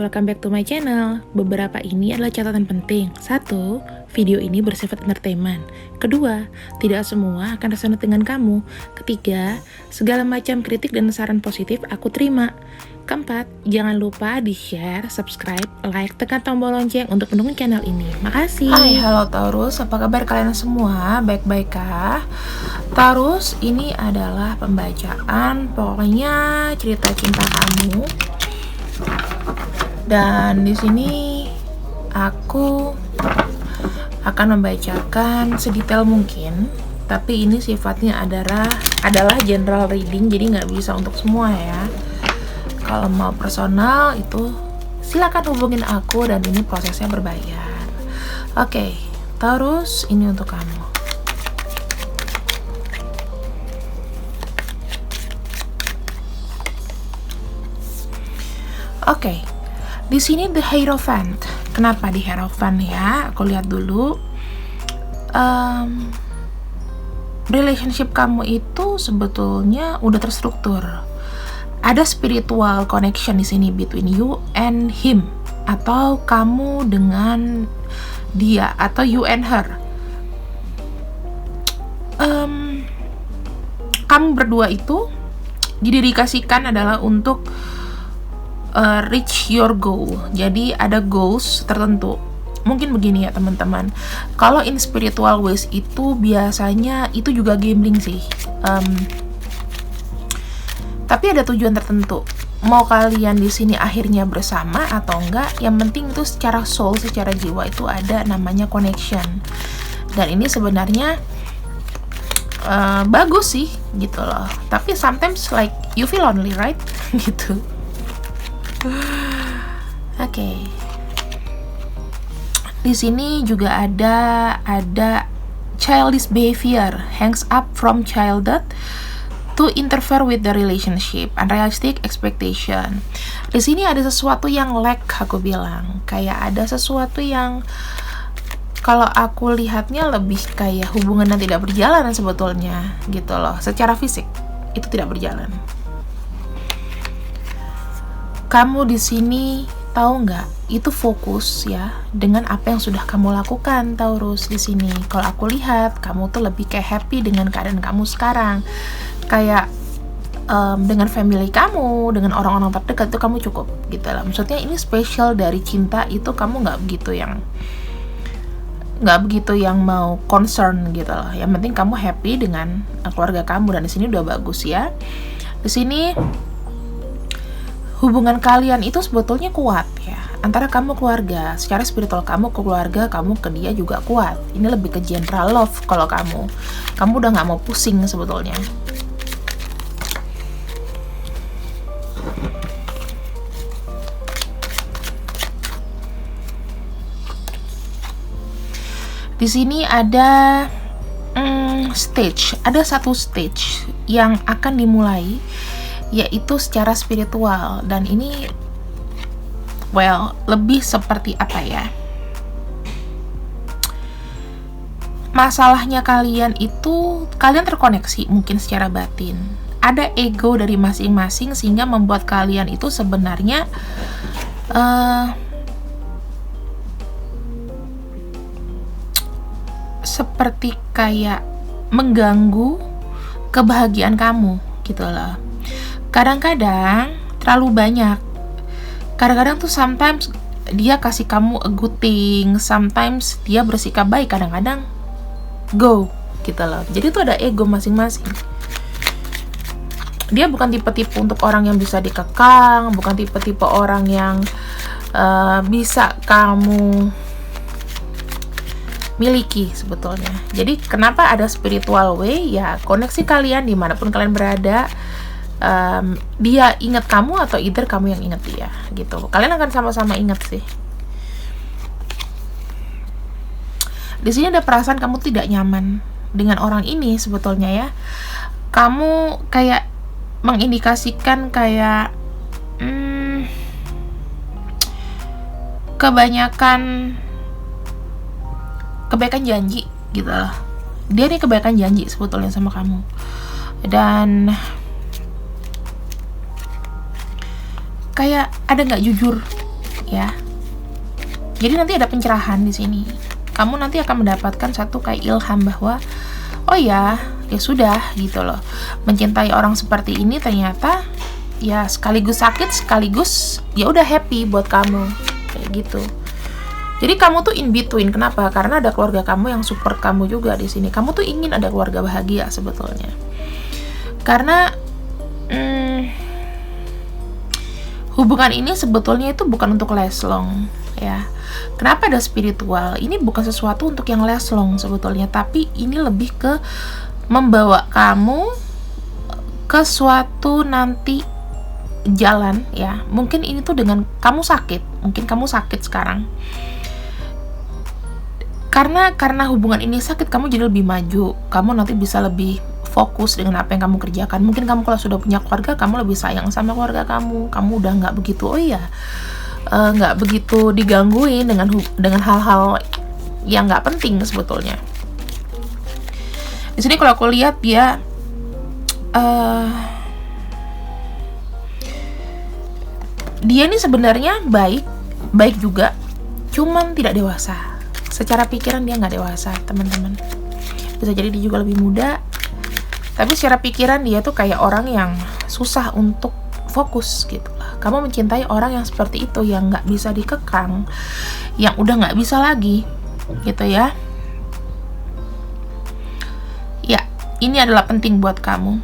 welcome back to my channel. Beberapa ini adalah catatan penting. 1. Video ini bersifat entertainment. 2. Tidak semua akan resonate dengan kamu. 3. Segala macam kritik dan saran positif aku terima. 4. Jangan lupa di-share, subscribe, like, tekan tombol lonceng untuk mendukung channel ini. Makasih. Hai, halo Taurus, apa kabar kalian semua? Baik-baik kah? Taurus, ini adalah pembacaan, pokoknya cerita cinta kamu. Dan di sini aku akan membacakan sedetail mungkin, tapi ini sifatnya adalah general reading, jadi nggak bisa untuk semua ya. Kalau mau personal itu silakan hubungin aku dan ini prosesnya berbayar. Oke, Taurus, ini untuk kamu. Oke, di sini the Hierophant. Kenapa di Hierophant ya? Aku lihat dulu. Relationship kamu itu sebetulnya udah terstruktur. Ada spiritual connection di sini between you and him, atau kamu dengan dia, atau you and her. Kamu berdua itu didedikasikan adalah untuk reach your goal. Jadi ada goals tertentu. Mungkin begini ya teman-teman. Kalau in spiritual ways itu biasanya itu juga gambling sih. Tapi ada tujuan tertentu. Mau kalian di sini akhirnya bersama atau enggak, yang penting itu secara soul, secara jiwa itu ada namanya connection. Dan ini sebenarnya bagus sih gitu loh. Tapi sometimes like you feel lonely, right? Gitu. Oke. Di sini juga ada childish behavior hangs up from childhood to interfere with the relationship, unrealistic expectation. Di sini ada sesuatu yang lack, aku bilang. Kayak ada sesuatu yang kalau aku lihatnya lebih kayak hubungan yang tidak berjalan sebetulnya, gitu loh. Secara fisik itu tidak berjalan. Kamu di sini tahu nggak? Itu fokus ya dengan apa yang sudah kamu lakukan, Taurus di sini. Kalau aku lihat, kamu tuh lebih kayak happy dengan keadaan kamu sekarang. Kayak dengan family kamu, dengan orang-orang terdekat itu kamu cukup gitu lah. Maksudnya ini spesial dari cinta itu kamu nggak begitu yang mau concern gitu loh. Yang penting kamu happy dengan keluarga kamu, dan di sini udah bagus ya. Di sini hubungan kalian itu sebetulnya kuat ya. Antara kamu keluarga, secara spiritual kamu ke keluarga, kamu ke dia juga kuat. Ini lebih ke general love kalau kamu udah nggak mau pusing sebetulnya. Di sini ada satu stage yang akan dimulai, yaitu secara spiritual. Dan ini lebih seperti apa ya, masalahnya kalian itu kalian terkoneksi mungkin secara batin. Ada ego dari masing-masing sehingga membuat kalian itu sebenarnya seperti kayak mengganggu kebahagiaan kamu gitu loh. Kadang-kadang terlalu banyak. Kadang-kadang tuh sometimes dia kasih kamu a good thing, sometimes dia bersikap baik, kadang-kadang go gitu loh. Jadi tuh ada ego masing-masing. Dia bukan tipe-tipe untuk orang yang bisa dikekang, bukan tipe-tipe orang yang bisa kamu miliki sebetulnya. Jadi kenapa ada spiritual way? Ya koneksi kalian dimanapun kalian berada, dia ingat kamu atau either kamu yang ingat dia gitu. Kalian akan sama-sama ingat sih. Di sini ada perasaan kamu tidak nyaman dengan orang ini sebetulnya ya. Kamu kayak mengindikasikan kayak kebaikan janji gitu loh. Dia nih kebaikan janji sebetulnya sama kamu. Dan kayak ada nggak jujur ya. Jadi nanti ada pencerahan di sini. Kamu nanti akan mendapatkan satu kayak ilham bahwa oh ya sudah gitu loh. Mencintai orang seperti ini ternyata ya sekaligus sakit sekaligus ya udah happy buat kamu kayak gitu. Jadi kamu tuh in between. Kenapa? Karena ada keluarga kamu yang support kamu juga di sini. Kamu tuh ingin ada keluarga bahagia sebetulnya. Karena hubungan ini sebetulnya itu bukan untuk lifelong ya. Kenapa ada spiritual? Ini bukan sesuatu untuk yang lifelong sebetulnya, tapi ini lebih ke membawa kamu ke suatu nanti jalan ya. Mungkin ini tuh dengan kamu sakit. Mungkin kamu sakit sekarang. Karena hubungan ini sakit, kamu jadi lebih maju. Kamu nanti bisa lebih fokus dengan apa yang kamu kerjakan. Mungkin kamu kalau sudah punya keluarga, kamu lebih sayang sama keluarga kamu. Kamu udah nggak begitu nggak begitu digangguin dengan hal-hal yang nggak penting sebetulnya. Di sini kalau aku lihat dia ini sebenarnya baik juga, cuman tidak dewasa. Secara pikiran dia nggak dewasa, teman-teman. Bisa jadi dia juga lebih muda, tapi secara pikiran dia tuh kayak orang yang susah untuk fokus gitu lah. Kamu mencintai orang yang seperti itu, yang nggak bisa dikekang, yang udah nggak bisa lagi gitu ya. Ya, ini adalah penting buat kamu.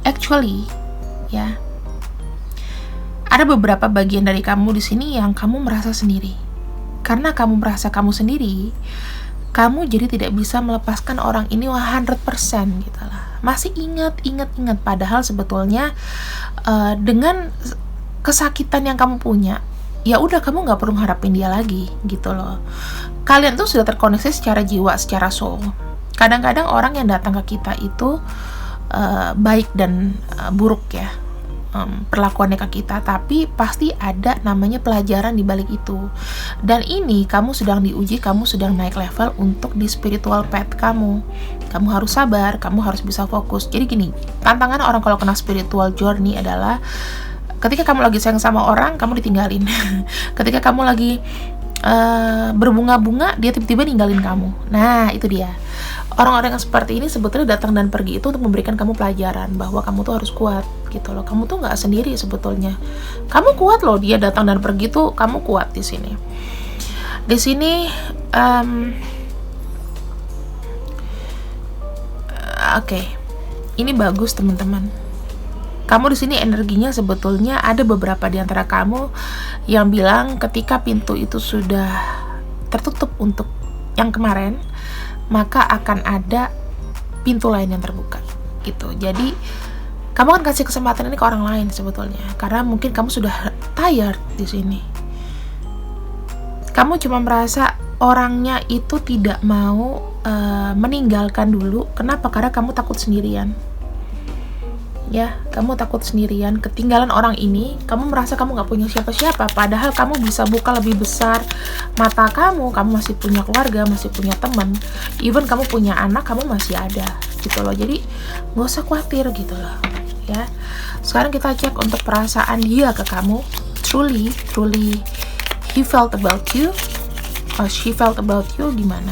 Actually ya, ada beberapa bagian dari kamu di sini yang kamu merasa sendiri. Karena kamu merasa kamu sendiri, kamu jadi tidak bisa melepaskan orang ini 100% gitu lah. Masih ingat. Padahal sebetulnya dengan kesakitan yang kamu punya, ya udah kamu nggak perlu mengharapin dia lagi gitu loh. Kalian tuh sudah terkoneksi secara jiwa, secara soul. Kadang-kadang orang yang datang ke kita itu baik dan buruk ya, perlakuannya ke kita, tapi pasti ada namanya pelajaran di balik itu. Dan ini kamu sedang diuji, kamu sedang naik level untuk di spiritual path kamu. Kamu harus sabar, kamu harus bisa fokus. Jadi gini, tantangan orang kalau kena spiritual journey adalah ketika kamu lagi sayang sama orang, kamu ditinggalin. Ketika kamu lagi berbunga-bunga, dia tiba-tiba ninggalin kamu. Nah, itu dia. Orang-orang yang seperti ini sebetulnya datang dan pergi itu untuk memberikan kamu pelajaran bahwa kamu tuh harus kuat gitu loh. Kamu tuh nggak sendiri sebetulnya. Kamu kuat loh, dia datang dan pergi tuh kamu kuat di sini. Di sini oke. Ini bagus teman-teman. Kamu di sini energinya sebetulnya ada beberapa di antara kamu yang bilang ketika pintu itu sudah tertutup untuk yang kemarin, maka akan ada pintu lain yang terbuka gitu. Jadi kamu akan kasih kesempatan ini ke orang lain sebetulnya, karena mungkin kamu sudah tired di sini. Kamu cuma merasa orangnya itu tidak mau meninggalkan dulu. Kenapa? Karena kamu takut sendirian. Ya, kamu takut sendirian, ketinggalan orang ini. Kamu merasa kamu gak punya siapa-siapa, padahal kamu bisa buka lebih besar mata kamu masih punya keluarga, masih punya teman, even kamu punya anak, kamu masih ada gitu loh. Jadi gak usah khawatir gitu loh ya. Sekarang kita cek untuk perasaan dia ke kamu. Truly he felt about you or she felt about you gimana?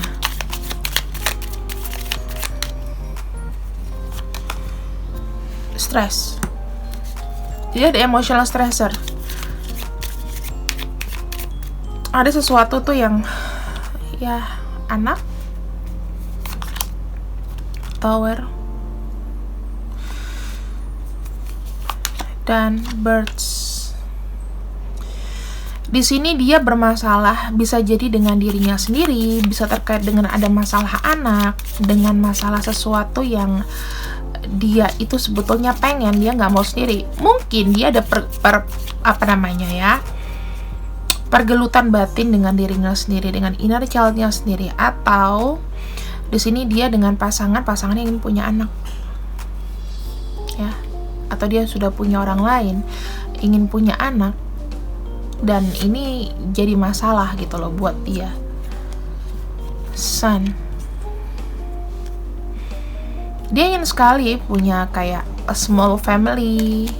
Stress. Jadi ada emotional stressor. Ada sesuatu tuh yang ya, anak, tower, dan birds. Di sini dia bermasalah, bisa jadi dengan dirinya sendiri, bisa terkait dengan ada masalah anak, dengan masalah sesuatu yang dia itu sebetulnya pengen, dia nggak mau sendiri. Mungkin dia ada pergelutan batin dengan dirinya sendiri, dengan inner child-nya sendiri, atau di sini dia dengan pasangan yang ingin punya anak ya, atau dia sudah punya orang lain ingin punya anak, dan ini jadi masalah gitu loh buat dia. Sun, dia ingin sekali punya kayak a small family,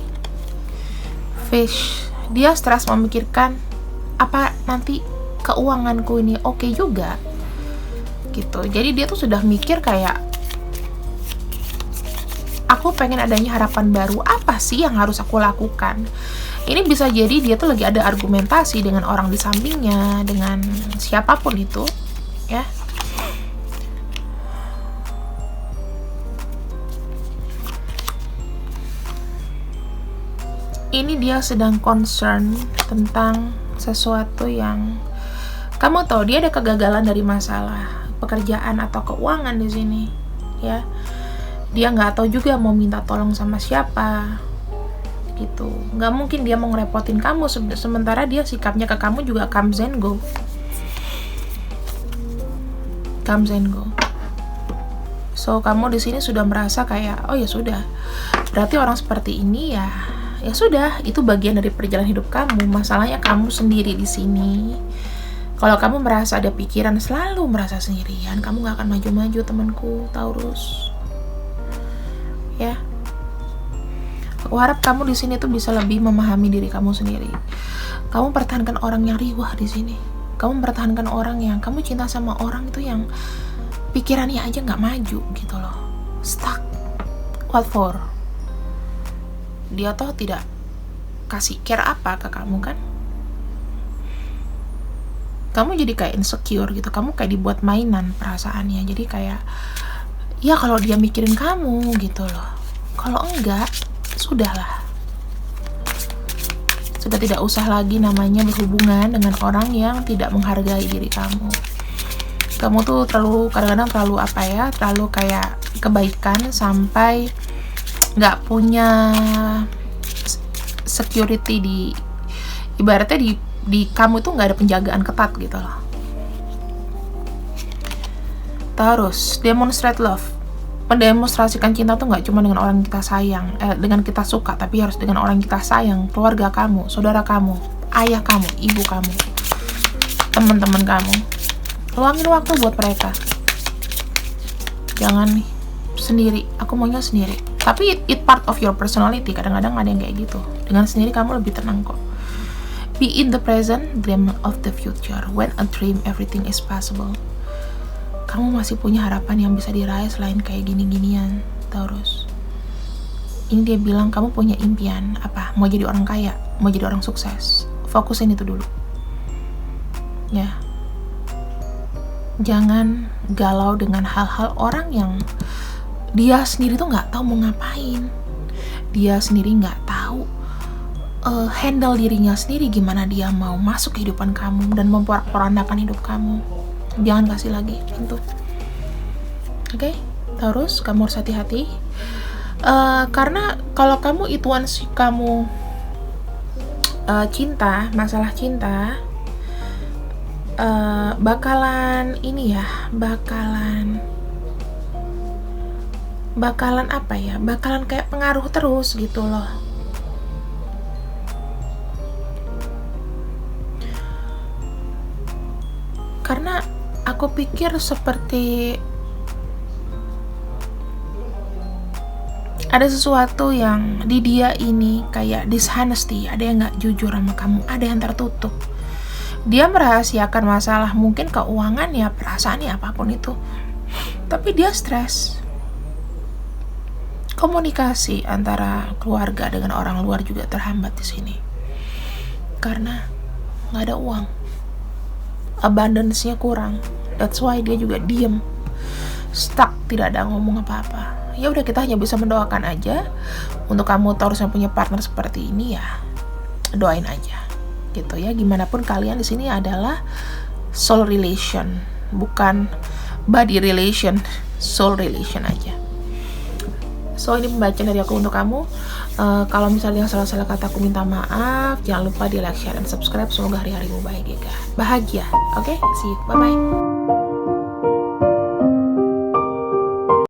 selfish. Dia stres memikirkan apa nanti keuanganku ini oke juga gitu. Jadi dia tuh sudah mikir kayak, aku pengen adanya harapan baru, apa sih yang harus aku lakukan. Ini bisa jadi dia tuh lagi ada argumentasi dengan orang di sampingnya, dengan siapapun itu ya. Ini dia sedang concern tentang sesuatu yang kamu tahu, dia ada kegagalan dari masalah pekerjaan atau keuangan di sini ya. Dia nggak tahu juga mau minta tolong sama siapa gitu. Nggak mungkin dia mau ngerepotin kamu, sementara dia sikapnya ke kamu juga comes and go. So kamu di sini sudah merasa kayak, oh ya sudah, berarti orang seperti ini ya sudah, itu bagian dari perjalanan hidup kamu. Masalahnya kamu sendiri di sini. Kalau kamu merasa ada pikiran selalu merasa sendirian, kamu nggak akan maju-maju, temanku Taurus. Ya, aku harap kamu di sini tuh bisa lebih memahami diri kamu sendiri. Kamu pertahankan orang yang riwah di sini. Kamu pertahankan orang yang kamu cinta sama orang itu yang pikirannya aja nggak maju gitu loh, stuck. What for? Dia toh tidak kasih care apa ke kamu kan? Kamu jadi kayak insecure gitu, kamu kayak dibuat mainan perasaannya. Jadi kayak, ya kalau dia mikirin kamu gitu loh, kalau enggak, sudahlah. Sudah tidak usah lagi namanya berhubungan dengan orang yang tidak menghargai diri kamu. Kamu tuh kadang-kadang terlalu kayak kebaikan sampai nggak punya security ibaratnya di kamu itu nggak ada penjagaan ketat gitu loh. Terus demonstrate love, mendemonstrasikan cinta tuh nggak cuma dengan orang yang kita sayang, dengan kita suka, tapi harus dengan orang yang kita sayang, keluarga kamu, saudara kamu, ayah kamu, ibu kamu, teman-teman kamu. Luangin waktu buat mereka. Jangan nih sendiri, aku maunya sendiri. Tapi it part of your personality. Kadang-kadang ada yang kayak gitu. Dengan sendiri kamu lebih tenang kok. Be in the present, dream of the future. When a dream, everything is possible. Kamu masih punya harapan yang bisa diraih selain kayak gini-ginian, Taurus. Ini dia bilang kamu punya impian. Apa? Mau jadi orang kaya, mau jadi orang sukses. Fokusin itu dulu. Ya. Jangan galau dengan hal-hal orang yang dia sendiri tuh nggak tahu mau ngapain. Dia sendiri nggak tahu handle dirinya sendiri, gimana dia mau masuk kehidupan kamu dan memporak-porandakan hidup kamu. Jangan kasih lagi pintu. Oke, Taurus, kamu harus hati-hati. Karena kalau kamu kamu cinta, masalah cinta, bakalan apa ya, bakalan kayak pengaruh terus gitu loh. Karena aku pikir seperti ada sesuatu yang di dia ini kayak dishonesty, ada yang gak jujur sama kamu, ada yang tertutup. Dia merahasiakan masalah, mungkin keuangan ya, perasaannya, apapun itu. Tapi dia stres. Komunikasi antara keluarga dengan orang luar juga terhambat di sini. Karena nggak ada uang. Abundance-nya kurang. That's why dia juga diem. Stuck, tidak ada ngomong apa-apa. Ya udah, kita hanya bisa mendoakan aja untuk kamu Taurus yang punya partner seperti ini, ya doain aja. Gitu ya, gimana pun kalian di sini adalah soul relation, bukan body relation, soul relation aja. So ini pembacaan dari aku untuk kamu. Kalau misalnya salah-salah kata aku minta maaf. Jangan lupa di like, share, dan subscribe. Semoga hari-harimu bahagia. Oke, see you, bye bye.